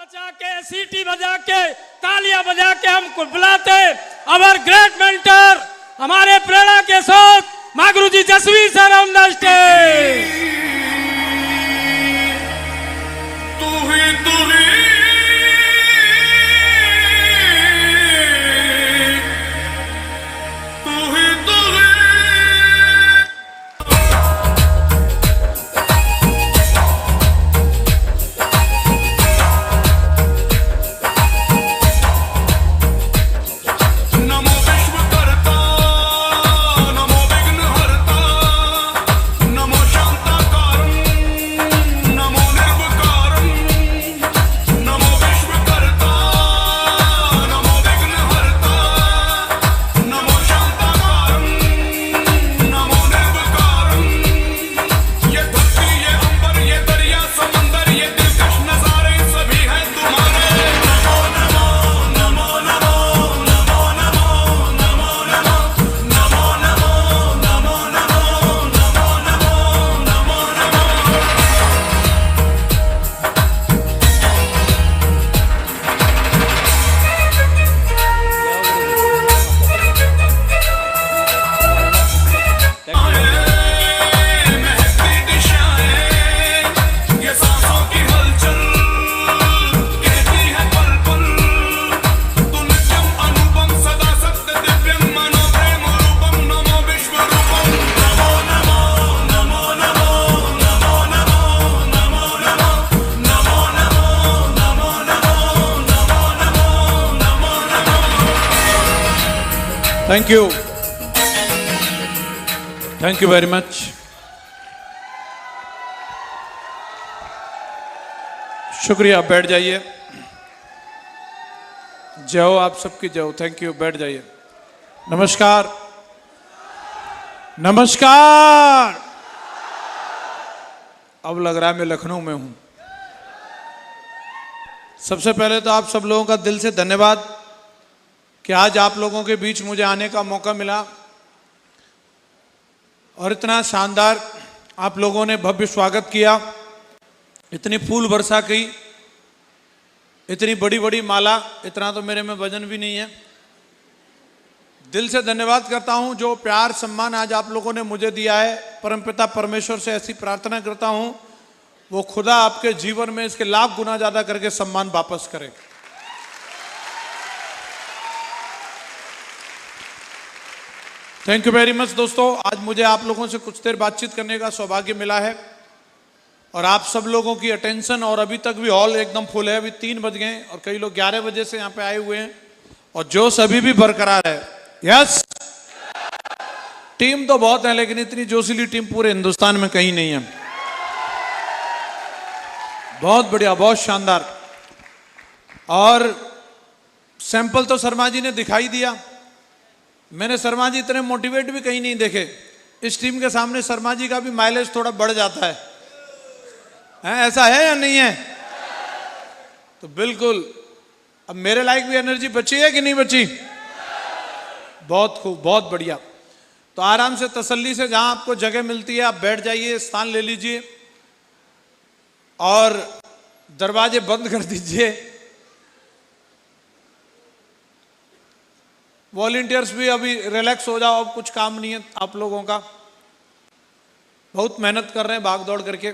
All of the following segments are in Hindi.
बचा के सीटी बजा के तालियां बजा के हमको बुलाते अवर ग्रेट मेंटर हमारे प्रेरणा के साथ माँ गुरु जी Jasvir sir on the stage. Thank you very much. शुक्रिया, बैठ जाइए। जय हो आप सबकी जय हो। थैंक यू, बैठ जाइए। नमस्कार नमस्कार। अब लग रहा है मैं लखनऊ में हूं। सबसे पहले तो आप सब लोगों का दिल से धन्यवाद कि आज आप लोगों के बीच मुझे आने का मौका मिला और इतना शानदार आप लोगों ने भव्य स्वागत किया, इतनी फूल वर्षा की, इतनी बड़ी बड़ी माला, इतना तो मेरे में वजन भी नहीं है। दिल से धन्यवाद करता हूं जो प्यार सम्मान आज आप लोगों ने मुझे दिया है। परमपिता परमेश्वर से ऐसी प्रार्थना करता हूं वो खुदा आपके जीवन में इसके लाख गुना ज्यादा करके सम्मान वापस करे। थैंक यू वेरी मच दोस्तों। आज मुझे आप लोगों से कुछ देर बातचीत करने का सौभाग्य मिला है और आप सब लोगों की अटेंशन, और अभी तक भी हॉल एकदम फुल है। अभी 3 बज गए और कई लोग 11 बजे से यहाँ पे आए हुए हैं और जोश अभी भी बरकरार है। यस, टीम तो बहुत है लेकिन इतनी जोशीली टीम पूरे हिंदुस्तान में कहीं नहीं है। बहुत बढ़िया, बहुत शानदार। और सैंपल तो शर्मा जी ने दिखाई दिया। मैंने शर्मा जी इतने मोटिवेट भी कहीं नहीं देखे। इस टीम के सामने शर्मा जी का भी माइलेज थोड़ा बढ़ जाता है, ऐसा है या नहीं है? तो बिल्कुल अब मेरे लायक भी एनर्जी बची है कि नहीं बची? बहुत खूब, बहुत बढ़िया। तो आराम से तसल्ली से जहां आपको जगह मिलती है आप बैठ जाइए, स्थान ले लीजिए और दरवाजे बंद कर दीजिए। वॉलंटियर्स भी अभी रिलैक्स हो जाओ, अब कुछ काम नहीं है आप लोगों का। बहुत मेहनत कर रहे हैं भाग दौड़ करके।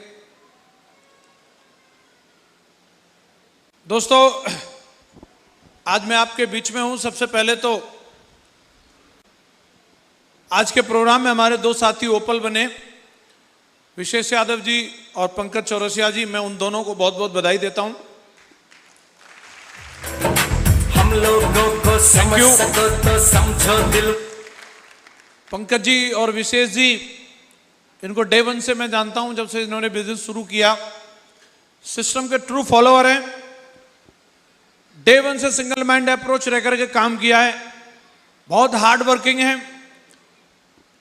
दोस्तों आज मैं आपके बीच में हूं। सबसे पहले तो आज के प्रोग्राम में हमारे 2 साथी ओपल बने, विशेष यादव जी और पंकज चौरसिया जी। मैं उन दोनों को बहुत बहुत बधाई देता हूं। लोगों को समझ सको तो समझो दिल। पंकज जी और विशेष जी, इनको डे 1 से मैं जानता हूं, जब से इन्होंने बिजनेस शुरू किया। सिस्टम के ट्रू फॉलोअर हैं। डे 1 से सिंगल माइंड अप्रोच रह करके काम किया है। बहुत हार्ड वर्किंग है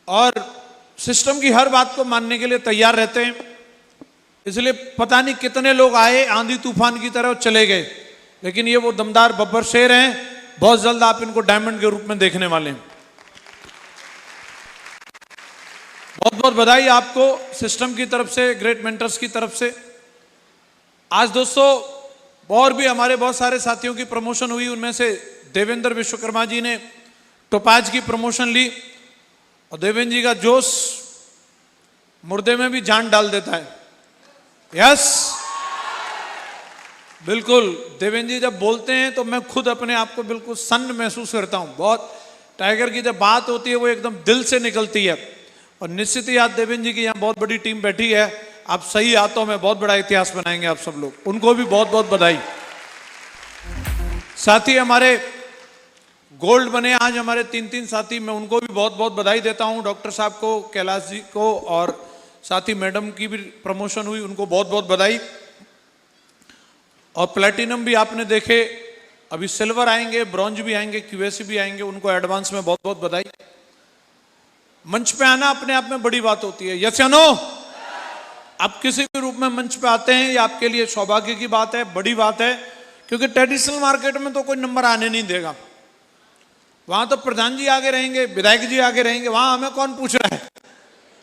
और सिस्टम की हर बात को मानने के लिए तैयार रहते हैं। इसलिए पता नहीं कितने लोग आए आंधी तूफान की तरह चले गए, लेकिन ये वो दमदार बब्बर शेर हैं। बहुत जल्द आप इनको डायमंड के रूप में देखने वाले हैं। बहुत बहुत बधाई आपको सिस्टम की तरफ से, ग्रेट मेंटर्स की तरफ से। आज दोस्तों और भी हमारे बहुत सारे साथियों की प्रमोशन हुई, उनमें से देवेंद्र विश्वकर्मा जी ने टोपाज की प्रमोशन ली, और देवेंद्र जी का जोश मुर्दे में भी जान डाल देता है। यस, बिल्कुल, देवेंद्र जी जब बोलते हैं तो मैं खुद अपने आप को बिल्कुल सन्न महसूस करता हूं। बहुत टाइगर की जब बात होती है वो एकदम दिल से निकलती है। और निश्चित ही आज देवेंद्र जी की यहाँ बहुत बड़ी टीम बैठी है, आप सही हाथों में बहुत बड़ा इतिहास बनाएंगे आप सब लोग, उनको भी बहुत बहुत बधाई। साथी हमारे गोल्ड बने आज हमारे 3 साथी, मैं उनको भी बहुत बहुत बधाई देता हूं। डॉक्टर साहब को, कैलाश जी को, और साथी मैडम की भी प्रमोशन हुई, उनको बहुत बहुत बधाई। और प्लेटिनम भी आपने देखे, अभी सिल्वर आएंगे, ब्रॉन्ज भी आएंगे, क्यूएसी भी आएंगे, उनको एडवांस में बहुत बहुत बधाई। मंच पे आना अपने आप में बड़ी बात होती है, यस या नो? आप किसी भी रूप में मंच पे आते हैं, ये आपके लिए सौभाग्य की बात है, बड़ी बात है, क्योंकि ट्रेडिशनल मार्केट में तो कोई नंबर आने नहीं देगा। वहां तो प्रधान जी आगे रहेंगे, विधायक जी आगे रहेंगे, वहां हमें कौन पूछ रहा है।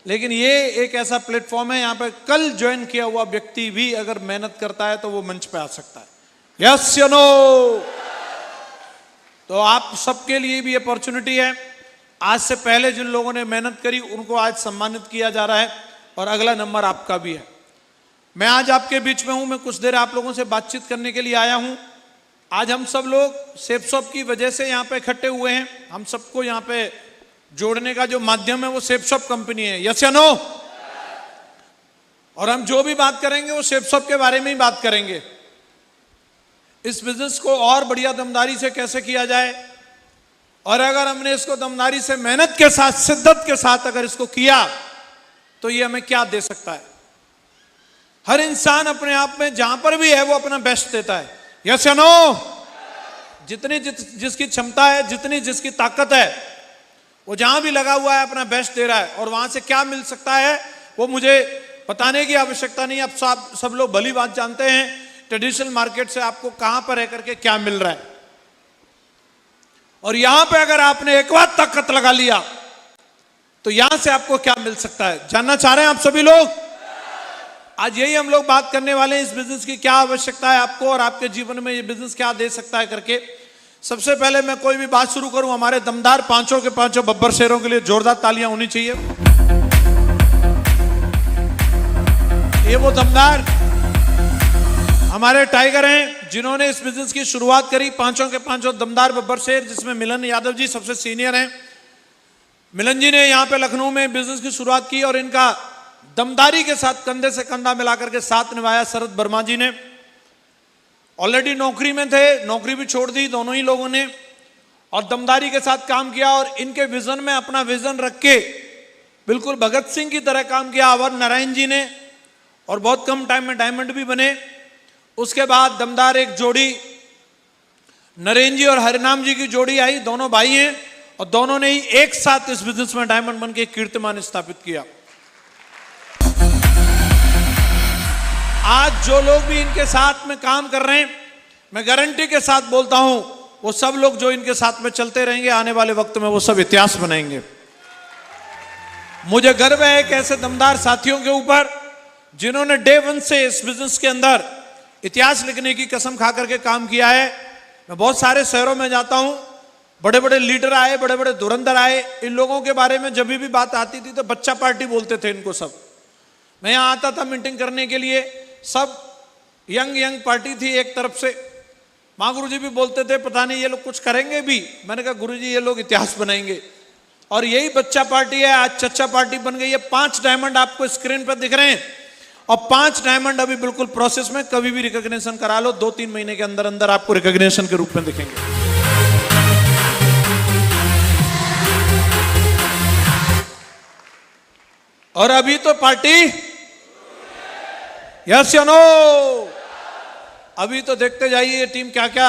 लेकिन ये एक ऐसा प्लेटफॉर्म है, यहाँ पे कल ज्वाइन किया हुआ व्यक्ति भी अगर मेहनत करता है तो वो मंच पे आ सकता है, यस या नो? तो आप सबके लिए भी अपॉर्चुनिटी है। आज से पहले जिन लोगों ने मेहनत करी उनको आज सम्मानित किया जा रहा है, और अगला नंबर आपका भी है। मैं आज आपके बीच में हूं, मैं कुछ देर आप लोगों से बातचीत करने के लिए आया हूं। आज हम सब लोग सेफ शॉप की वजह से यहाँ पे इकट्ठे हुए हैं। हम सबको यहाँ पे जोड़ने का जो माध्यम है वो सेफ शॉप कंपनी है, यस या नो? और हम जो भी बात करेंगे वो सेफ शॉप के बारे में ही बात करेंगे। इस बिजनेस को और बढ़िया दमदारी से कैसे किया जाए, और अगर हमने इसको दमदारी से, मेहनत के साथ, शिद्दत के साथ अगर इसको किया तो ये हमें क्या दे सकता है। हर इंसान अपने आप में जहां पर भी है वो अपना बेस्ट देता है, यस या नो? जितनी जिसकी क्षमता है, जितनी जिसकी ताकत है, वो जहां भी लगा हुआ है अपना बेस्ट दे रहा है। और वहां से क्या मिल सकता है वो मुझे बताने की आवश्यकता नहीं, अब सब लोग भली बात जानते हैं ट्रेडिशनल मार्केट से आपको कहां पर रह करके क्या मिल रहा है। और यहां पे अगर आपने एक बार ताकत लगा लिया तो यहां से आपको क्या मिल सकता है, जानना चाह रहे हैं आप सभी लोग? आज यही हम लोग बात करने वाले हैं, इस बिजनेस की क्या आवश्यकता है आपको, और आपके जीवन में ये बिजनेस क्या दे सकता है करके। सबसे पहले मैं कोई भी बात शुरू करूं, हमारे दमदार पांचों के पांचों बब्बर शेरों के लिए जोरदार तालियां होनी चाहिए। ये वो दमदार हमारे टाइगर हैं जिन्होंने इस बिजनेस की शुरुआत करी, पांचों के पांचों दमदार बब्बर शेर, जिसमें मिलन यादव जी सबसे सीनियर हैं। मिलन जी ने यहाँ पे लखनऊ में बिजनेस की शुरुआत की, और इनका दमदारी के साथ कंधे से कंधा मिलाकर के साथ निभाया शरद वर्मा जी ने। ऑलरेडी नौकरी में थे, नौकरी भी छोड़ दी दोनों ही लोगों ने, और दमदारी के साथ काम किया, और इनके विजन में अपना विजन रख के बिल्कुल भगत सिंह की तरह काम किया अवर नारायण जी ने, और बहुत कम टाइम में डायमंड भी बने। उसके बाद दमदार एक जोड़ी नरेंद्र जी और हरिनाम जी की जोड़ी आई, दोनों भाई हैं, और दोनों ने ही एक साथ इस बिजनेस में डायमंड बन के कीर्तिमान स्थापित किया। आज जो लोग भी इनके साथ में काम कर रहे हैं, मैं गारंटी के साथ बोलता हूं, वो सब लोग जो इनके साथ में चलते रहेंगे आने वाले वक्त में वो सब इतिहास बनाएंगे। मुझे गर्व है एक ऐसे दमदार साथियों के ऊपर जिन्होंने डे वन से इस बिजनेस के अंदर इतिहास लिखने की कसम खा करके काम किया है। मैं बहुत सारे शहरों में जाता हूं, बड़े बड़े लीडर आए, बड़े बड़े धुरंधर आए, इन लोगों के बारे में जब भी बात आती थी तो बच्चा पार्टी बोलते थे इनको सब। मैं यहाँ आता था मीटिंग करने के लिए, सब यंग पार्टी थी एक तरफ से। माँ गुरु जी भी बोलते थे पता नहीं ये लोग कुछ करेंगे भी, मैंने कहा गुरु जी ये लोग इतिहास बनाएंगे। और यही बच्चा पार्टी है, आज चच्चा पार्टी बन गई है। 5 डायमंड आपको स्क्रीन पर दिख रहे हैं, और 5 डायमंड अभी बिल्कुल प्रोसेस में, कभी भी रिकॉग्निशन करा लो, 2-3 महीने के अंदर अंदर आपको रिकॉग्निशन के रूप में दिखेंगे। और अभी तो पार्टी, यस या नो? अभी तो देखते जाइए ये टीम क्या क्या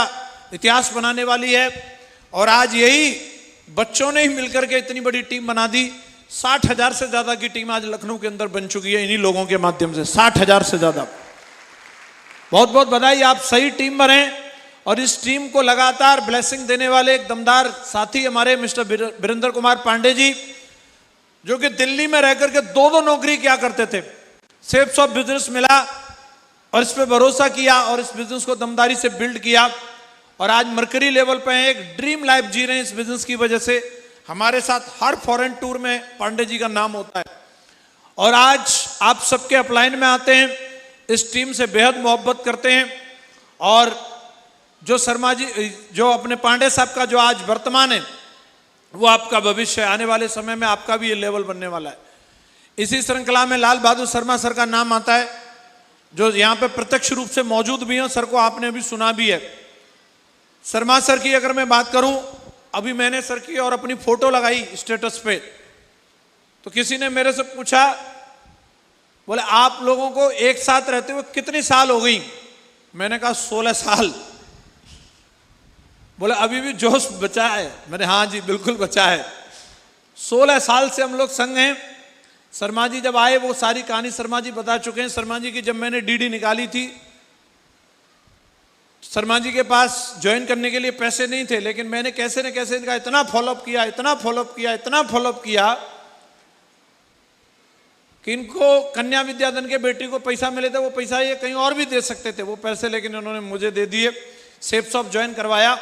इतिहास बनाने वाली है। और आज यही बच्चों ने ही मिलकर के इतनी बड़ी टीम बना दी। 60,000 से ज्यादा की टीम आज लखनऊ के अंदर बन चुकी है इन्हीं लोगों के माध्यम से, 60,000 से ज्यादा। बहुत बहुत बधाई, आप सही टीम बने। और इस टीम को लगातार ब्लेसिंग देने वाले एक दमदार साथी हमारे मिस्टर वीरेंद्र कुमार पांडे जी, जो कि दिल्ली में रह करके 2-2 नौकरी क्या करते थे। सेफ शॉप बिजनेस मिला, और इस पे भरोसा किया और इस बिजनेस को दमदारी से बिल्ड किया और आज मरकरी लेवल पे हैं, एक ड्रीम लाइफ जी रहे हैं इस बिजनेस की वजह से। हमारे साथ हर फॉरेन टूर में पांडे जी का नाम होता है और आज आप सबके अपलाइन में आते हैं, इस टीम से बेहद मोहब्बत करते हैं। और जो शर्मा जी, जो अपने पांडे साहब का जो आज वर्तमान है वो आपका भविष्य है, आने वाले समय में आपका भी ये लेवल बनने वाला है। इसी श्रृंखला में लाल बहादुर शर्मा सर का नाम आता है, जो यहाँ पे प्रत्यक्ष रूप से मौजूद भी हैं, सर को आपने अभी सुना भी है। शर्मा सर की अगर मैं बात करूं, अभी मैंने सर की और अपनी फोटो लगाई स्टेटस पे, तो किसी ने मेरे से पूछा, बोले आप लोगों को एक साथ रहते हुए कितनी साल हो गई? मैंने कहा 16 साल। बोले अभी भी जोश बचा है? मैंने हाँ जी बिल्कुल बचा है। 16 साल से हम लोग संग हैं। शर्मा जी जब आए वो सारी कहानी शर्मा जी बता चुके हैं। शर्मा जी की जब मैंने डीडी निकाली थी, शर्मा जी के पास ज्वाइन करने के लिए पैसे नहीं थे, लेकिन मैंने कैसे न कैसे इनका इतना फॉलोअप किया, इतना फॉलोअप किया, इतना फॉलोअप किया कि इनको कन्या विद्याधन के बेटी को पैसा मिले थे, वो पैसा ये कहीं और भी दे सकते थे वो पैसे, लेकिन उन्होंने मुझे दे दिए। सेफ शॉप ज्वाइन करवाया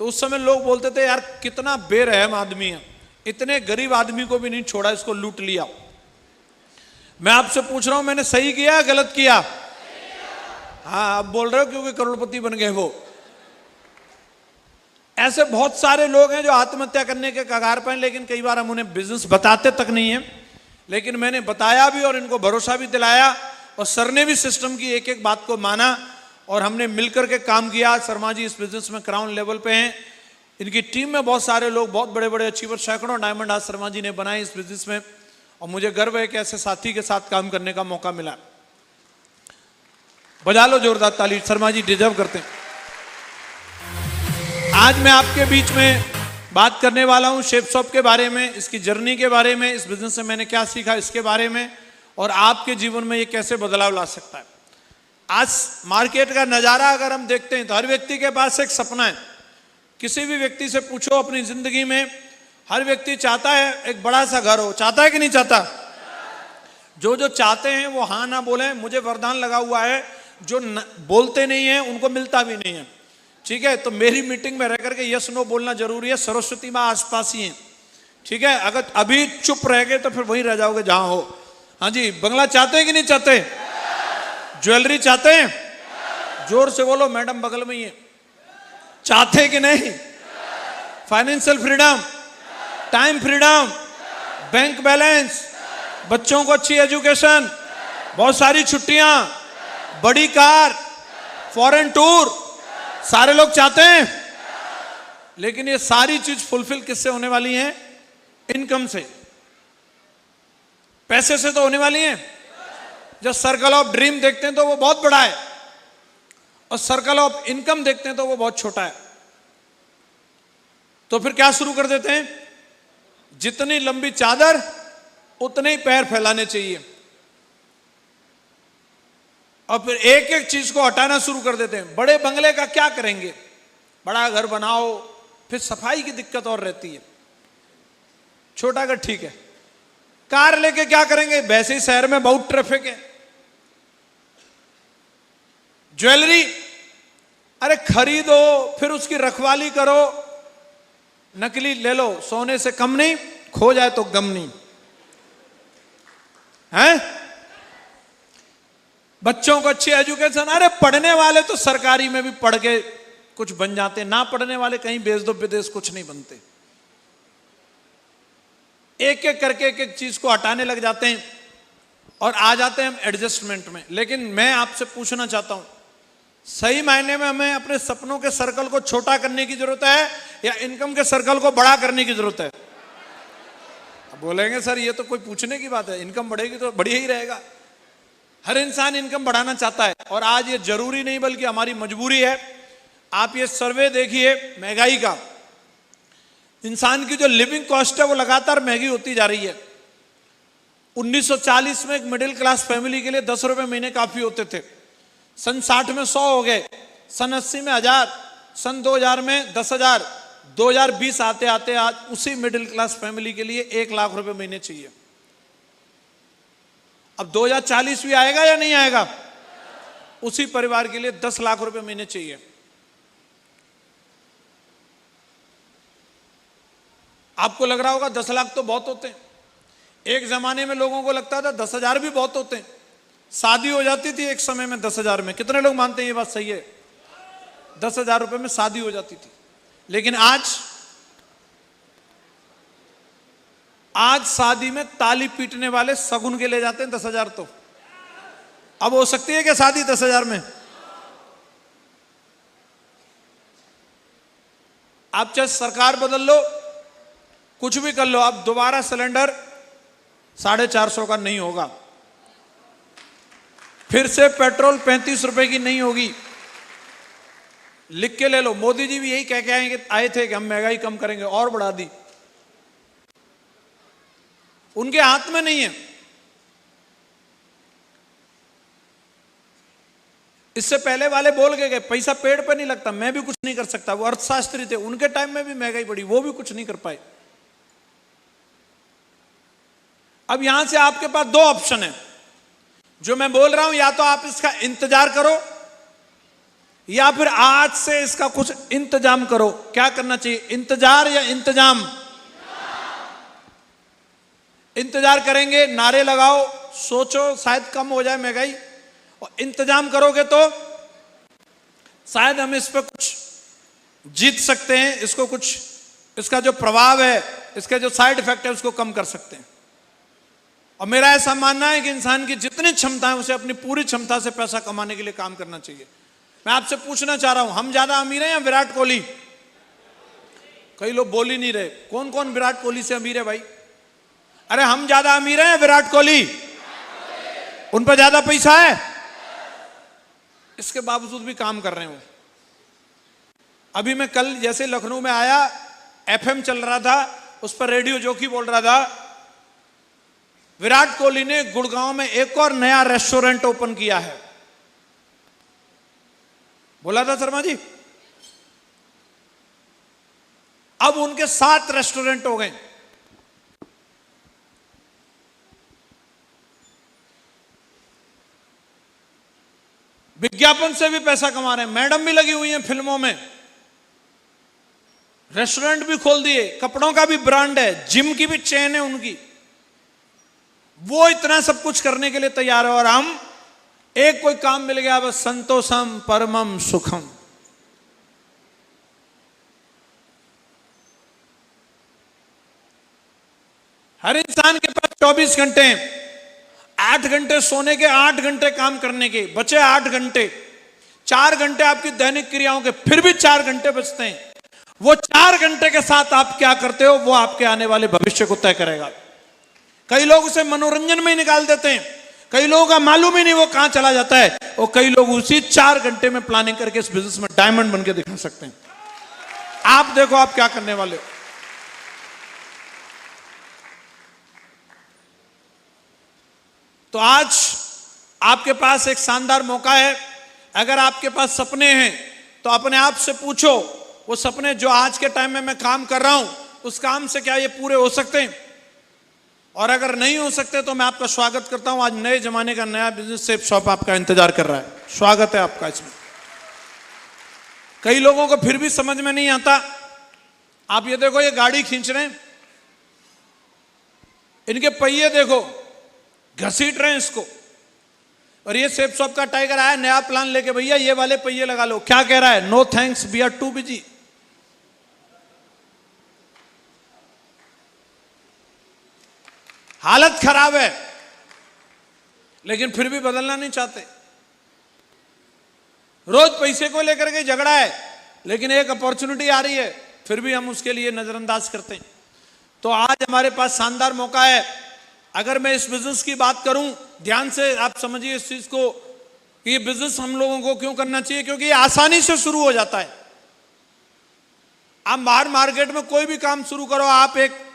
तो उस समय लोग बोलते थे यार कितना बेरहम आदमी है, इतने गरीब आदमी को भी नहीं छोड़ा, इसको लूट लिया। मैं आपसे पूछ रहा हूं मैंने सही किया या गलत किया? हाँ आप बोल रहे हो क्योंकि करोड़पति बन गए वो। ऐसे बहुत सारे लोग हैं जो आत्महत्या करने के कगार पर हैं, लेकिन कई बार हम उन्हें बिजनेस बताते तक नहीं है, लेकिन मैंने बताया भी और इनको भरोसा भी दिलाया और सर ने भी सिस्टम की एक एक बात को माना और हमने मिलकर के काम किया। शर्मा जी इस बिजनेस में क्राउन लेवल पे हैं, इनकी टीम में बहुत सारे लोग, बहुत बड़े बड़े अचीवर, सैकड़ों डायमंड आज शर्मा जी ने बनाए इस बिजनेस में और मुझे गर्व है कि ऐसे साथी के साथ काम करने का मौका मिला। बजा लो जोरदार ताली, शर्मा जी डिजर्व करते हैं। आज मैं आपके बीच में बात करने वाला हूं शेफ शॉप के बारे में, इसकी जर्नी के बारे में, इस बिजनेस से मैंने क्या सीखा इसके बारे में और आपके जीवन में ये कैसे बदलाव ला सकता है। आज मार्केट का नजारा अगर हम देखते हैं तो हर व्यक्ति के पास एक सपना है। किसी भी व्यक्ति से पूछो अपनी जिंदगी में, हर व्यक्ति चाहता है एक बड़ा सा घर हो, चाहता है कि नहीं चाहता? जो जो चाहते हैं वो हाँ ना बोले। मुझे वरदान लगा हुआ है, जो बोलते नहीं है उनको मिलता भी नहीं है, ठीक है? तो मेरी मीटिंग में रह करके यस नो बोलना जरूरी है। सरस्वती माँ आसपास ही है, ठीक है? अगर अभी चुप रह गए तो फिर वहीं रह जाओगे जहां हो। हाँ जी, बंगला चाहते हैं कि नहीं चाहते? ज्वेलरी चाहते हैं? जोर से बोलो, मैडम बगल में ही है। चाहते कि नहीं? Financial freedom, time freedom, bank balance, बच्चों को अच्छी एजुकेशन, बहुत सारी छुट्टियां, बड़ी कार, फॉरेन टूर, सारे लोग चाहते हैं। लेकिन ये सारी चीज फुलफिल किससे होने वाली है? इनकम से, पैसे से तो होने वाली है। जब सर्कल ऑफ ड्रीम देखते हैं तो वो बहुत बड़ा है और सर्कल ऑफ इनकम देखते हैं तो वो बहुत छोटा है। तो फिर क्या शुरू कर देते हैं? जितनी लंबी चादर उतने ही पैर फैलाने चाहिए और फिर एक एक चीज को हटाना शुरू कर देते हैं। बड़े बंगले का क्या करेंगे? बड़ा घर बनाओ, फिर सफाई की दिक्कत और रहती है। छोटा घर ठीक है, कार लेके क्या करेंगे? वैसे ही शहर में बहुत ट्रैफिक है। ज्वेलरी, अरे खरीदो फिर उसकी रखवाली करो, नकली ले लो, सोने से कम नहीं, खो जाए तो गम नहीं है। बच्चों को अच्छी एजुकेशन, अरे पढ़ने वाले तो सरकारी में भी पढ़ के कुछ बन जाते, ना पढ़ने वाले कहीं भेज दो विदेश, कुछ नहीं बनते। एक एक करके एक एक चीज को हटाने लग जाते हैं और आ जाते हैं हम एडजस्टमेंट में। लेकिन मैं आपसे पूछना चाहता हूं, सही मायने में हमें अपने सपनों के सर्कल को छोटा करने की जरूरत है या इनकम के सर्कल को बड़ा करने की जरूरत है? अब बोलेंगे सर ये तो कोई पूछने की बात है, इनकम बढ़ेगी तो बढ़िया ही रहेगा। हर इंसान इनकम बढ़ाना चाहता है और आज ये जरूरी नहीं बल्कि हमारी मजबूरी है। आप ये सर्वे देखिए महंगाई का, इंसान की जो लिविंग कॉस्ट है वो लगातार महंगी होती जा रही है। 1940 में एक मिडिल क्लास फैमिली के लिए 10 रुपए महीने काफी होते थे, सन 60 में 100 हो गए, सन 80 में 1000, सन 2000 में 10,000, 2020 आते आते आज उसी मिडिल क्लास फैमिली के लिए 1 लाख रुपए महीने चाहिए। अब 2040 भी आएगा या नहीं आएगा? उसी परिवार के लिए 10 लाख रुपए महीने चाहिए। आपको लग रहा होगा 10 लाख तो बहुत होते हैं। एक जमाने में लोगों को लगता था 10,000 भी बहुत होते हैं। शादी हो जाती थी एक समय में 10,000 में। कितने लोग मानते हैं ये बात सही है? 10,000 रुपए में शादी हो जाती थी। लेकिन आज शादी में ताली पीटने वाले सगुन के ले जाते हैं 10,000। तो अब हो सकती है क्या शादी 10,000 में? आप चाहे सरकार बदल लो, कुछ भी कर लो, अब दोबारा सिलेंडर 450 का नहीं होगा। फिर से पेट्रोल 35 रुपए की नहीं होगी। लिख के ले लो। मोदी जी भी यही कह के आए थे कि हम महंगाई कम करेंगे, और बढ़ा दी। उनके हाथ में नहीं है। इससे पहले वाले बोल के गए पैसा पेड़ पे नहीं लगता, मैं भी कुछ नहीं कर सकता। वो अर्थशास्त्री थे, उनके टाइम में भी महंगाई बढ़ी, वो भी कुछ नहीं कर पाए। अब यहां से आपके पास 2 ऑप्शन है जो मैं बोल रहा हूं। या तो आप इसका इंतजार करो, या फिर आज से इसका कुछ इंतजाम करो। क्या करना चाहिए, इंतजार या इंतजाम? इंतजार करेंगे, नारे लगाओ, सोचो शायद कम हो जाए महंगाई, और इंतजाम करोगे तो शायद हम इस पर कुछ जीत सकते हैं। इसको कुछ, इसका जो प्रभाव है, इसके जो साइड इफेक्ट है, उसको कम कर सकते हैं। और मेरा ऐसा मानना है कि इंसान की जितनी क्षमता है उसे अपनी पूरी क्षमता से पैसा कमाने के लिए काम करना चाहिए। मैं आपसे पूछना चाह रहा हूं, हम ज्यादा अमीर हैं या विराट कोहली? कई लोग बोल ही नहीं रहे। कौन कौन विराट कोहली से अमीर है भाई? अरे हम ज्यादा अमीर हैं या विराट कोहली? उन पर ज्यादा पैसा है, इसके बावजूद भी काम कर रहे हो। अभी मैं कल जैसे लखनऊ में आया, एफएम चल रहा था, उस पर रेडियो जॉकी बोल रहा था विराट कोहली ने गुड़गांव में एक और नया रेस्टोरेंट ओपन किया है। बोला था शर्मा जी। अब उनके 7 रेस्टोरेंट हो गए। विज्ञापन से भी पैसा कमा रहे हैं। मैडम भी लगी हुई हैं फिल्मों में, रेस्टोरेंट भी खोल दिए, कपड़ों का भी ब्रांड है, जिम की भी चेन है उनकी। वो इतना सब कुछ करने के लिए तैयार है, और हम एक कोई काम मिल गया बस संतोषम परमम सुखम। हर इंसान के पास 24 घंटे हैं। 8 घंटे सोने के, 8 घंटे काम करने के, बचे 8 घंटे। 4 घंटे आपकी दैनिक क्रियाओं के, फिर भी 4 घंटे बचते हैं। वो 4 घंटे के साथ आप क्या करते हो, वो आपके आने वाले भविष्य को तय करेगा। कई लोग उसे मनोरंजन में ही निकाल देते हैं, कई लोगों का मालूम ही नहीं वो कहां चला जाता है, और कई लोग उसी 4 घंटे में प्लानिंग करके इस बिजनेस में डायमंड बन के दिखा सकते हैं। आप देखो आप क्या करने वाले हो। तो आज आपके पास एक शानदार मौका है। अगर आपके पास सपने हैं तो अपने आप से पूछो, वो सपने जो आज के टाइम में मैं काम कर रहा हूं, उस काम से क्या ये पूरे हो सकते हैं? और अगर नहीं हो सकते तो मैं आपका स्वागत करता हूं। आज नए जमाने का नया बिजनेस सेफ शॉप आपका इंतजार कर रहा है। स्वागत है आपका इसमें। कई लोगों को फिर भी समझ में नहीं आता। आप ये देखो, ये गाड़ी खींच रहे हैं, इनके पहिए देखो, घसीट रहे हैं इसको। और ये सेफ शॉप का टाइगर आया नया प्लान लेके, भैया ये वाले पहिए लगा लो। क्या कह रहा है? No thanks, we are too busy. हालत खराब है, लेकिन फिर भी बदलना नहीं चाहते। रोज पैसे को लेकर के झगड़ा है, लेकिन एक अपॉर्चुनिटी आ रही है, फिर भी हम उसके लिए नजरअंदाज करते हैं। तो आज हमारे पास शानदार मौका है। अगर मैं इस बिजनेस की बात करूं, ध्यान से आप समझिए इस चीज को कि ये बिजनेस हम लोगों को क्यों करना चाहिए, क्योंकि ये आसानी से शुरू हो जाता है। आप बाहर मार्केट में कोई भी काम शुरू करो, आप एक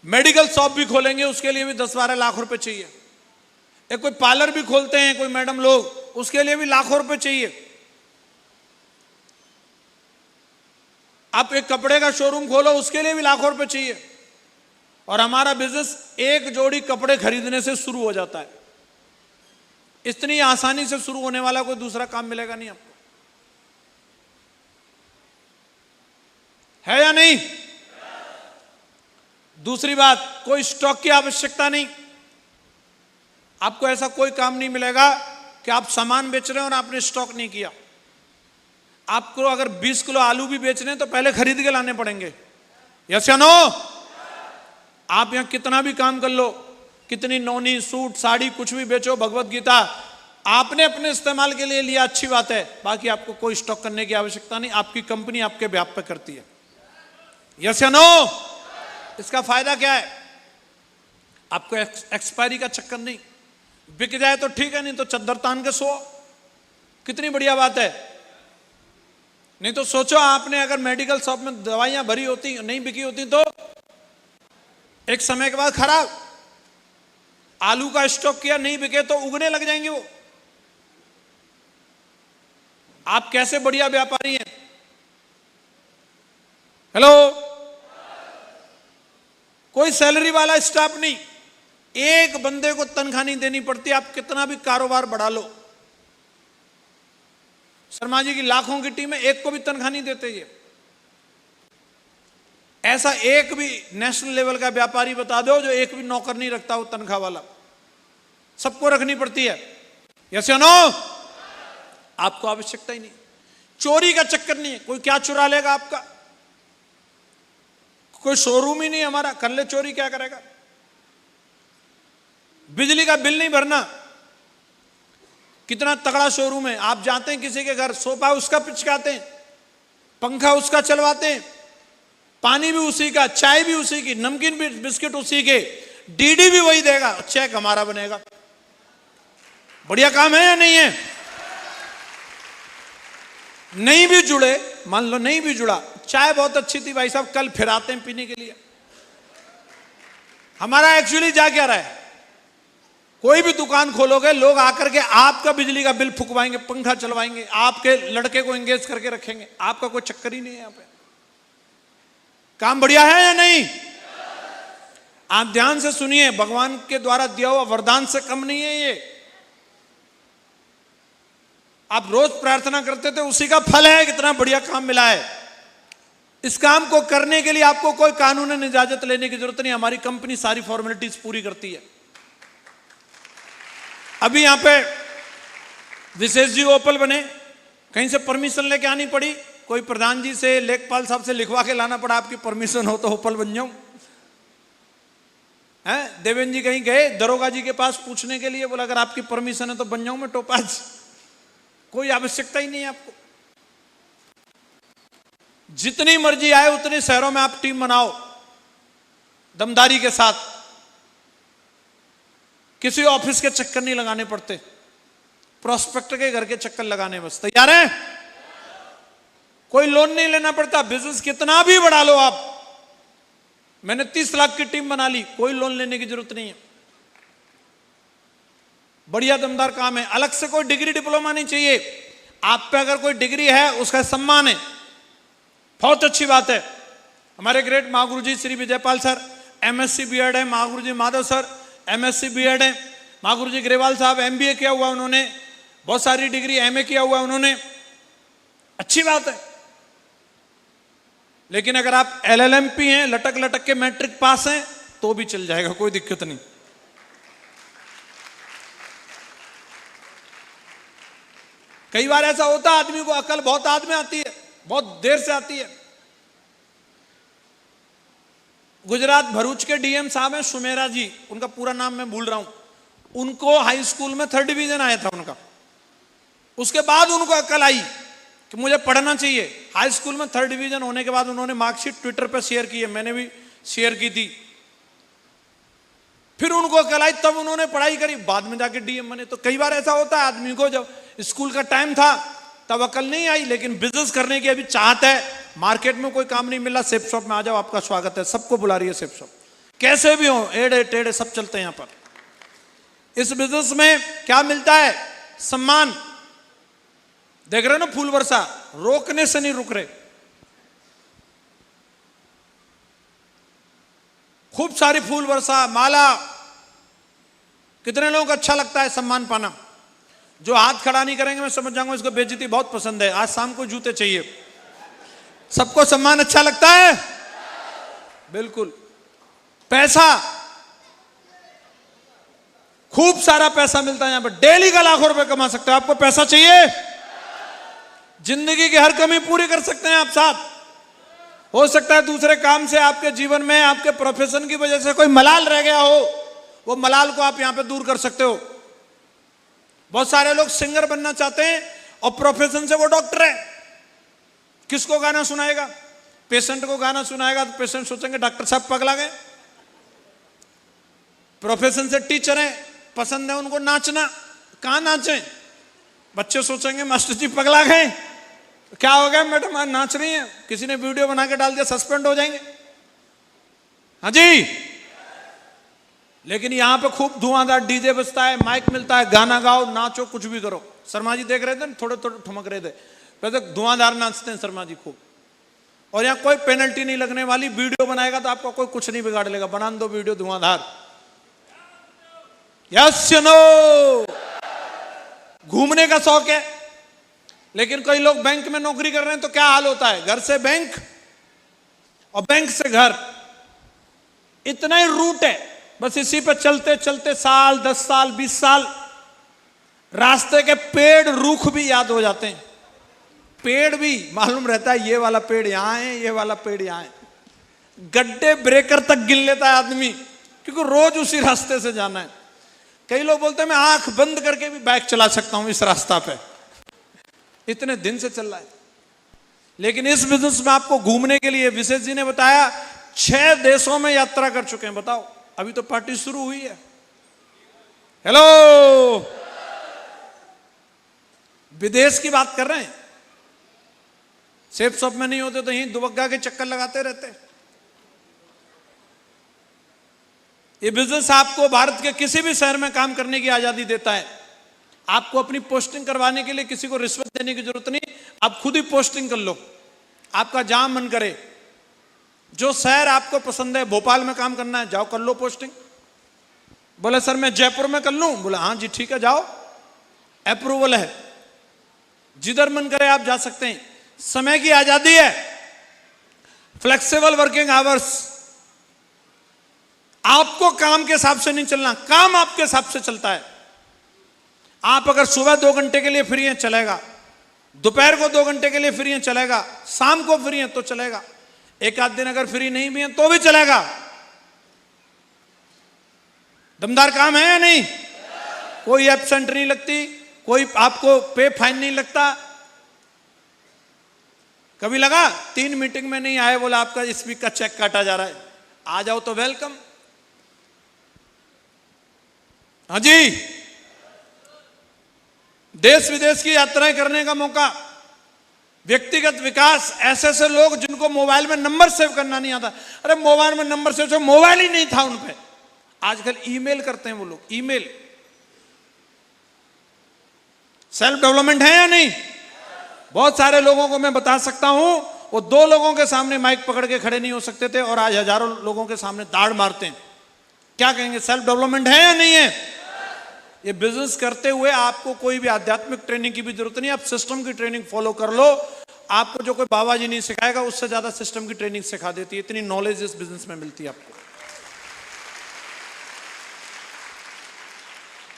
मेडिकल शॉप भी खोलेंगे, उसके लिए भी 10-12 लाख रुपए चाहिए। एक कोई पार्लर भी खोलते हैं कोई मैडम लोग, उसके लिए भी लाखों रुपए चाहिए। आप एक कपड़े का शोरूम खोलो, उसके लिए भी लाखों रुपए चाहिए। और हमारा बिजनेस एक जोड़ी कपड़े खरीदने से शुरू हो जाता है। इतनी आसानी से शुरू होने वाला कोई दूसरा काम मिलेगा नहीं आपको, है या नहीं? दूसरी बात, कोई स्टॉक की आवश्यकता नहीं। आपको ऐसा कोई काम नहीं मिलेगा कि आप सामान बेच रहे हैं और आपने स्टॉक नहीं किया। आपको अगर 20 किलो आलू भी बेचने हैं तो पहले खरीद के लाने पड़ेंगे, यस या नो? आप यहां कितना भी काम कर लो, कितनी नौनी, सूट, साड़ी, कुछ भी बेचो, भगवत गीता आपने अपने इस्तेमाल के लिए लिया, अच्छी बात है, बाकी आपको कोई स्टॉक करने की आवश्यकता नहीं। आपकी कंपनी आपके व्याप पे करती है, यस या नो? इसका फायदा क्या है? आपको एक्सपायरी का चक्कर नहीं, बिक जाए तो ठीक है, नहीं तो चद्दर तान के सो, कितनी बढ़िया बात है। नहीं तो सोचो, आपने अगर मेडिकल शॉप में दवाइयां भरी होती, नहीं बिकी होती तो एक समय के बाद खराब। आलू का स्टॉक किया, नहीं बिके तो उगने लग जाएंगे वो। आप कैसे बढ़िया व्यापारी हैं। हेलो, कोई सैलरी वाला स्टाफ नहीं, एक बंदे को तनख्वाह नहीं देनी पड़ती, आप कितना भी कारोबार बढ़ा लो। शर्मा जी की लाखों की टीम है, एक को भी तनख्वाह नहीं देते ये। ऐसा एक भी नेशनल लेवल का व्यापारी बता दो जो एक भी नौकर नहीं रखता हो तनख्वाह वाला, सबको रखनी पड़ती है, यस या नो? आपको आवश्यकता ही नहीं, चोरी का चक्कर नहीं है। कोई क्या चुरा लेगा आपका? कोई शोरूम ही नहीं हमारा, कर ले चोरी, क्या करेगा? बिजली का बिल नहीं भरना, कितना तगड़ा शोरूम है। आप जाते हैं किसी के घर, सोफा उसका पिचकाते हैं, पंखा उसका चलवाते हैं, पानी भी उसी का, चाय भी उसी की, नमकीन भी, बिस्किट उसी के, डीडी भी वही देगा, चेक हमारा बनेगा। बढ़िया काम है या नहीं है? नहीं भी जुड़े, मान लो नहीं भी जुड़ा, चाय बहुत अच्छी थी भाई साहब, कल फिर आते हैं पीने के लिए। हमारा एक्चुअली जा क्या रहा है, कोई भी दुकान खोलोगे, लोग आकर के आपका बिजली का बिल फुकवाएंगे, पंखा चलवाएंगे, आपके लड़के को एंगेज करके रखेंगे, आपका कोई चक्कर ही नहीं है। यहां पे काम बढ़िया है या नहीं? आप ध्यान से सुनिए, भगवान के द्वारा दिया हुआ वरदान से कम नहीं है ये। आप रोज प्रार्थना करते थे, उसी का फल है, कितना बढ़िया काम मिला है। इस काम को करने के लिए आपको कोई कानूनी इजाजत लेने की जरूरत नहीं, हमारी कंपनी सारी फॉर्मेलिटीज पूरी करती है। अभी यहां पे विशेष जी ओपल बने, कहीं से परमिशन लेके आनी पड़ी, कोई प्रधान जी से, लेखपाल साहब से लिखवा के लाना पड़ा, आपकी परमिशन हो तो ओपल बन जाऊं। हैं, देवेंद्र जी कहीं गए दरोगा जी के पास पूछने के लिए, बोला अगर आपकी परमिशन है तो बन जाऊं मैं टोपाज। कोई आवश्यकता ही नहीं है आपको, जितनी मर्जी आए उतने शहरों में आप टीम बनाओ दमदारी के साथ, किसी ऑफिस के चक्कर नहीं लगाने पड़ते, प्रोस्पेक्टर के घर के चक्कर लगाने बस। तैयार है? कोई लोन नहीं लेना पड़ता, बिजनेस कितना भी बढ़ा लो आप। मैंने 30 लाख की टीम बना ली, कोई लोन लेने की जरूरत नहीं है। बढ़िया दमदार काम है, अलग से कोई डिग्री डिप्लोमा नहीं चाहिए। आप पे अगर कोई डिग्री है उसका सम्मान है, बहुत अच्छी बात है। हमारे ग्रेट महागुरु जी Shri Vijaypal sir MSc BEd है, महागुरु जी माधव सर एमएससी बीएड है, महागुरु जी ग्रेवाल साहब एमबीए किया हुआ उन्होंने, बहुत सारी डिग्री एमए किया हुआ उन्होंने, अच्छी बात है। लेकिन अगर आप एलएलएमपी हैं, लटक लटक के मैट्रिक पास हैं, तो भी चल जाएगा, कोई दिक्कत नहीं। कई बार ऐसा होता है आदमी को अकल बहुत बाद में आती है, बहुत देर से आती है। गुजरात भरूच के डीएम साहब हैं सुमेरा जी, उनका पूरा नाम मैं भूल रहा हूं, उनको हाई स्कूल में 3rd डिवीजन आया था उनका। उसके बाद उनको अकल आई कि मुझे पढ़ना चाहिए। हाई स्कूल में 3rd डिवीजन होने के बाद उन्होंने मार्कशीट ट्विटर पर शेयर की है, मैंने भी शेयर की थी। फिर उनको अकल आई, तब उन्होंने पढ़ाई करी, बाद में जाके डीएम बने। तो कई बार ऐसा होता है आदमी को, जब स्कूल का टाइम था तब अकल नहीं आई, लेकिन बिजनेस करने की अभी चाहत है, मार्केट में कोई काम नहीं मिला, सेफ शॉप में आ जाओ, आपका स्वागत है, सबको बुला रही है सेफ शॉप, कैसे भी हो, एड़े टेढ़े सब चलते हैं यहां पर। इस बिजनेस में क्या मिलता है? सम्मान। देख रहे हो ना, फूल वर्षा रोकने से नहीं रुक रहे, खूब सारी फूल वर्षा, माला, कितने लोगों को अच्छा लगता है सम्मान पाना। जो हाथ खड़ा नहीं करेंगे मैं समझ जाऊंगा इसको बेइज्जती बहुत पसंद है। आज शाम को जूते चाहिए। सबको सम्मान अच्छा लगता है? बिल्कुल। पैसा, खूब सारा पैसा मिलता है यहां पर, डेली का लाखों रुपए कमा सकते हो। आपको पैसा चाहिए? जिंदगी की हर कमी पूरी कर सकते हैं आप साथ। हो सकता है दूसरे काम से आपके जीवन में, आपके प्रोफेशन की वजह से कोई मलाल रह गया हो, वो मलाल को आप यहां पे दूर कर सकते हो। बहुत सारे लोग सिंगर बनना चाहते हैं और प्रोफेशन से वो डॉक्टर है। किसको गाना सुनाएगा? पेशेंट को गाना सुनाएगा तो पेशेंट सोचेंगे डॉक्टर साहब पगला गए। प्रोफेशन से टीचर है, पसंद है उनको नाचना, कहां नाचें? बच्चे सोचेंगे मास्टर जी पगला गए, क्या हो गया मैडम आज नाच रही हैं, किसी ने वीडियो बना के डाल दिया सस्पेंड हो जाएंगे। हाँ जी। लेकिन यहां पे खूब धुआंधार डीजे बजता है, माइक मिलता है, गाना गाओ, नाचो, कुछ भी करो। शर्मा जी देख रहे थे, थोड़े थोड़े ठुमक रहे थे, वैसे धुआंधार नाचते हैं शर्मा जी खूब। और यहां कोई पेनल्टी नहीं लगने वाली। वीडियो बनाएगा तो आपका कोई कुछ नहीं बिगाड़ लेगा, बना दो वीडियो धुआंधार। यस या नो? घूमने का शौक है, लेकिन कई लोग बैंक में नौकरी कर रहे हैं तो क्या हाल होता है, घर से बैंक और बैंक से घर, इतना ही रूट है, बस इसी पे चलते चलते साल, 10 साल, 20 साल, रास्ते के पेड़ रूख भी याद हो जाते हैं। पेड़ भी मालूम रहता है ये वाला पेड़ यहां है, ये वाला पेड़ यहां है। गड्ढे ब्रेकर तक गिन लेता है आदमी, क्योंकि रोज उसी रास्ते से जाना है। कई लोग बोलते हैं मैं आंख बंद करके भी बाइक चला सकता हूं इस रास्ता पे, इतने दिन से चल रहा है। लेकिन इस बिजनेस में आपको घूमने के लिए, विशेष जी ने बताया 6 देशों में यात्रा कर चुके हैं। बताओ, अभी तो पार्टी शुरू हुई है। हेलो, विदेश की बात कर रहे हैं। सेफ शॉप में नहीं होते तो यहीं दुबग्गा के चक्कर लगाते रहते। ये बिजनेस आपको भारत के किसी भी शहर में काम करने की आजादी देता है। आपको अपनी पोस्टिंग करवाने के लिए किसी को रिश्वत देने की जरूरत नहीं, आप खुद ही पोस्टिंग कर लो, आपका जहां मन करे। जो शहर आपको पसंद है, भोपाल में काम करना है, जाओ कर लो पोस्टिंग। बोले सर मैं जयपुर में कर लूं? बोला हाँ जी ठीक है, जाओ, अप्रूवल है, जिधर मन करे आप जा सकते हैं। समय की आजादी है, फ्लेक्सिबल वर्किंग आवर्स। आपको काम के हिसाब से नहीं चलना, काम आपके हिसाब से चलता है। आप अगर सुबह 2 घंटे के लिए फ्री हैं चलेगा, दोपहर को 2 घंटे के लिए फ्री हैं चलेगा, शाम को फ्री हैं तो चलेगा, एक आध दिन अगर फ्री नहीं भी हैं तो भी चलेगा। दमदार काम है या नहीं? कोई एब्सेंट नहीं लगती, कोई आपको पे फाइन नहीं लगता। कभी लगा 3 मीटिंग में नहीं आए, बोला आपका स्पीक का चेक काटा जा रहा है, आ जाओ तो वेलकम। हाँ जी, देश विदेश की यात्राएं करने का मौका, व्यक्तिगत विकास। ऐसे ऐसे लोग जिनको मोबाइल में नंबर सेव करना नहीं आता, अरे मोबाइल में नंबर सेव, मोबाइल ही नहीं था उन पे, आजकल ईमेल करते हैं वो लोग, ईमेल। सेल्फ डेवलपमेंट है या नहीं? बहुत सारे लोगों को मैं बता सकता हूं, वो 2 लोगों के सामने माइक पकड़ के खड़े नहीं हो सकते थे और आज हजारों लोगों के सामने दाढ़ मारते हैं। क्या कहेंगे, सेल्फ डेवलपमेंट है या नहीं है? ये बिजनेस करते हुए आपको कोई भी आध्यात्मिक ट्रेनिंग की भी जरूरत नहीं, आप सिस्टम की ट्रेनिंग फॉलो कर लो। आपको जो कोई बाबा जी नहीं सिखाएगा, उससे ज्यादा सिस्टम की ट्रेनिंग सिखा देती है। इतनी नॉलेज इस बिजनेस में मिलती है आपको,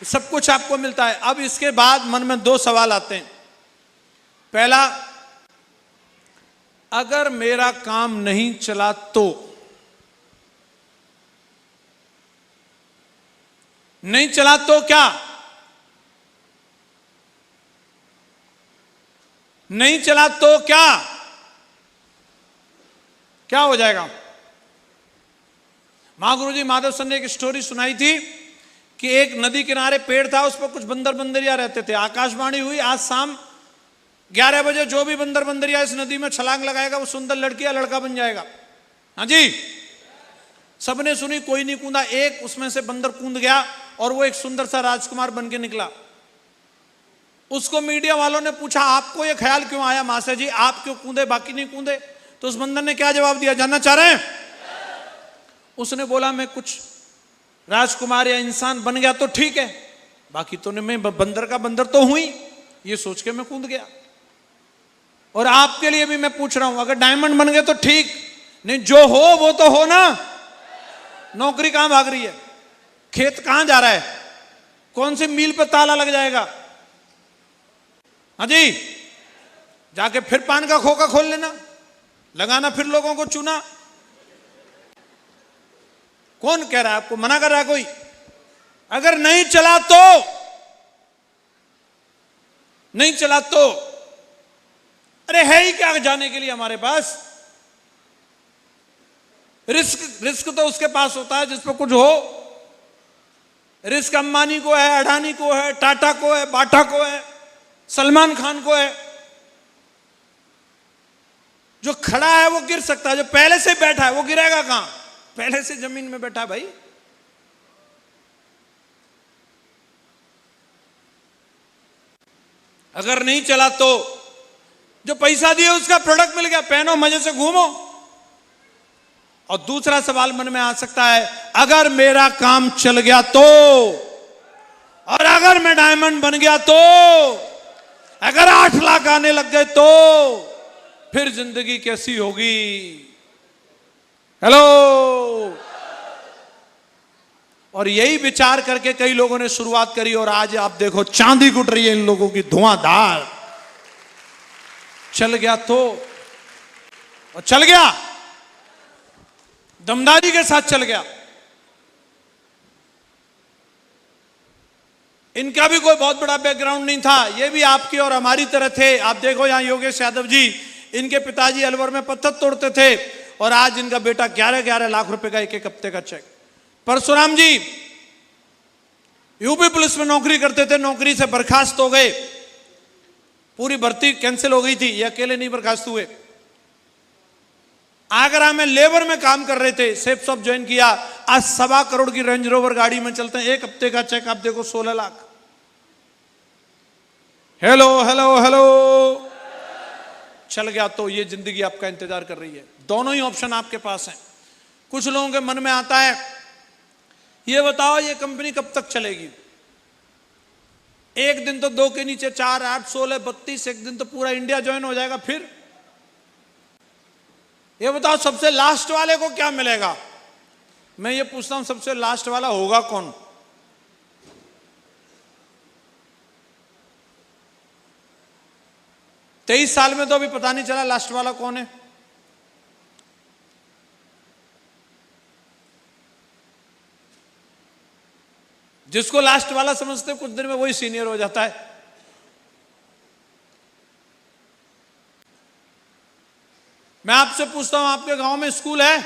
सब कुछ आपको मिलता है। अब इसके बाद मन में 2 सवाल आते हैं। पहला, अगर मेरा काम नहीं चला तो? नहीं चला तो क्या? नहीं चला तो क्या? क्या हो जाएगा? महागुरु जी माधव सर ने एक स्टोरी सुनाई थी कि एक नदी किनारे पेड़ था, उस पर कुछ बंदर बंदरिया रहते थे। आकाशवाणी हुई, आज शाम 11 बजे जो भी बंदर बंदरिया इस नदी में छलांग लगाएगा वो सुंदर लड़की या लड़का बन जाएगा। हाँ जी, सबने सुनी, कोई नहीं कूदा। एक उसमें से बंदर कूद गया और वो एक सुंदर सा राजकुमार बन के निकला। उसको मीडिया वालों ने पूछा, आपको ये ख्याल क्यों आया मास्टर जी, आप क्यों कूदे, बाकी नहीं कूदे? तो उस बंदर ने क्या जवाब दिया, जानना चाह रहे हैं? उसने बोला, मैं कुछ राजकुमार या इंसान बन गया तो ठीक है, बाकी तो नहीं, मैं बंदर का बंदर तो हुई, ये सोच के मैं कूद गया। और आपके लिए भी मैं पूछ रहा हूं, अगर डायमंड बन गए तो ठीक, नहीं जो हो वो तो हो ना। नौकरी कहां भाग रही है, खेत कहां जा रहा है, कौन सी मील पे ताला लग जाएगा? हाँ जी, जाके फिर पान का खोखा खोल लेना, लगाना फिर लोगों को चूना। कौन कह रहा है आपको, मना कर रहा है कोई? अगर नहीं चला तो, नहीं चला तो अरे है ही क्या जाने के लिए हमारे पास? रिस्क तो उसके पास होता है जिस पर कुछ हो। रिस्क अंबानी को है, अडानी को है, टाटा को है, बाटा को है, सलमान खान को है। जो खड़ा है वो गिर सकता है, जो पहले से बैठा है वो गिरेगा कहां? पहले से जमीन में बैठा है भाई। अगर नहीं चला तो जो पैसा दिए उसका प्रोडक्ट मिल गया, पहनो मजे से घूमो। और दूसरा सवाल मन में आ सकता है, अगर मेरा काम चल गया तो, और अगर मैं डायमंड बन गया तो, अगर 8 लाख आने लग गए तो फिर जिंदगी कैसी होगी? हेलो। और यही विचार करके कई लोगों ने शुरुआत करी, और आज आप देखो चांदी गुट रही है इन लोगों की धुआंधार। चल गया तो, और चल गया, दमदारी के साथ चल गया। इनका भी कोई बहुत बड़ा बैकग्राउंड नहीं था, ये भी आपकी और हमारी तरह थे। आप देखो यहां योगेश यादव जी, इनके पिताजी अलवर में पत्थर तोड़ते थे, और आज इनका बेटा 11-11 लाख रुपए का एक हफ्ते का चेक। परशुराम जी यूपी पुलिस में नौकरी करते थे, नौकरी से बर्खास्त हो गए, पूरी भर्ती कैंसिल हो गई थी, ये अकेले नहीं बर्खास्त हुए। आगरा में लेबर में काम कर रहे थे, सेफ शॉप ज्वाइन किया, आज 1.25 करोड़ की रेंज रोवर गाड़ी में चलते हैं। एक हफ्ते का चेक आप देखो 16 लाख। Hello hello hello. चल गया तो ये जिंदगी आपका इंतजार कर रही है। दोनों ही ऑप्शन आपके पास हैं। कुछ लोगों के मन में आता है, ये बताओ ये कंपनी कब तक चलेगी? एक दिन तो 2 के नीचे 4, 8, 16, 32, एक दिन तो पूरा इंडिया ज्वाइन हो जाएगा। फिर ये बताओ सबसे लास्ट वाले को क्या मिलेगा? मैं ये पूछता हूं, सबसे लास्ट वाला होगा कौन? तेईस साल में तो अभी पता नहीं चला लास्ट वाला कौन है। जिसको लास्ट वाला समझते कुछ दिन में वही सीनियर हो जाता है। मैं आपसे पूछता हूं, आपके गांव में स्कूल है?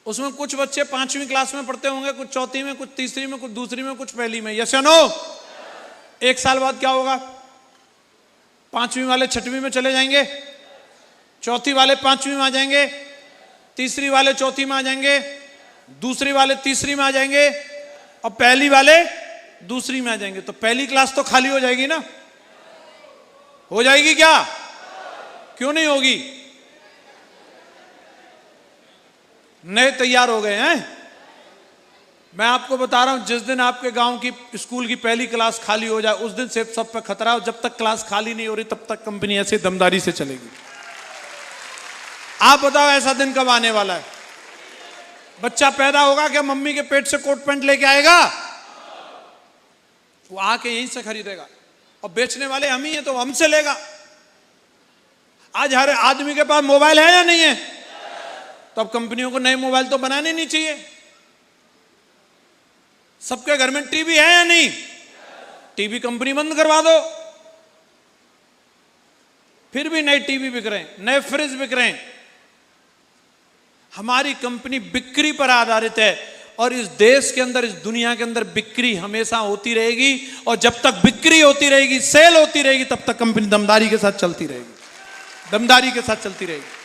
उसमें कुछ बच्चे 5वीं क्लास में पढ़ते होंगे, कुछ 4वीं में, कुछ 3री में, कुछ 2री में, कुछ पहली में। यस या नो? एक साल बाद क्या होगा? 5वीं वाले 6वीं में चले जाएंगे, 4थी वाले 5वीं में आ जाएंगे, 3री वाले 4थी में आ जाएंगे, 2री वाले 3री में आ जाएंगे, और पहली वाले 2री में आ जाएंगे। तो पहली क्लास तो खाली हो जाएगी ना? हो जाएगी क्या? क्यों नहीं होगी? नए तैयार हो गए हैं। मैं आपको बता रहा हूं, जिस दिन आपके गांव की स्कूल की पहली क्लास खाली हो जाए, उस दिन से सब पे खतरा हो। जब तक क्लास खाली नहीं हो रही तब तक कंपनी ऐसी दमदारी से चलेगी। आप बताओ ऐसा दिन कब आने वाला है? बच्चा पैदा होगा क्या मम्मी के पेट से कोट पैंट लेके आएगा? वो आके यहीं से खरीदेगा, और बेचने वाले हम ही हैं तो हमसे लेगा। आज हर आदमी के पास मोबाइल है या नहीं है? तो अब कंपनियों को नए मोबाइल तो बनाने नहीं चाहिए। सबके घर में टीवी है या नहीं? टीवी कंपनी बंद करवा दो। फिर भी नए टीवी बिक रहे हैं, नए फ्रिज बिक रहे हैं। हमारी कंपनी बिक्री पर आधारित है, और इस देश के अंदर, इस दुनिया के अंदर बिक्री हमेशा होती रहेगी। और जब तक बिक्री होती रहेगी, सेल होती रहेगी, तब तक कंपनी दमदारी के साथ चलती रहेगी, दमदारी के साथ चलती रहेगी।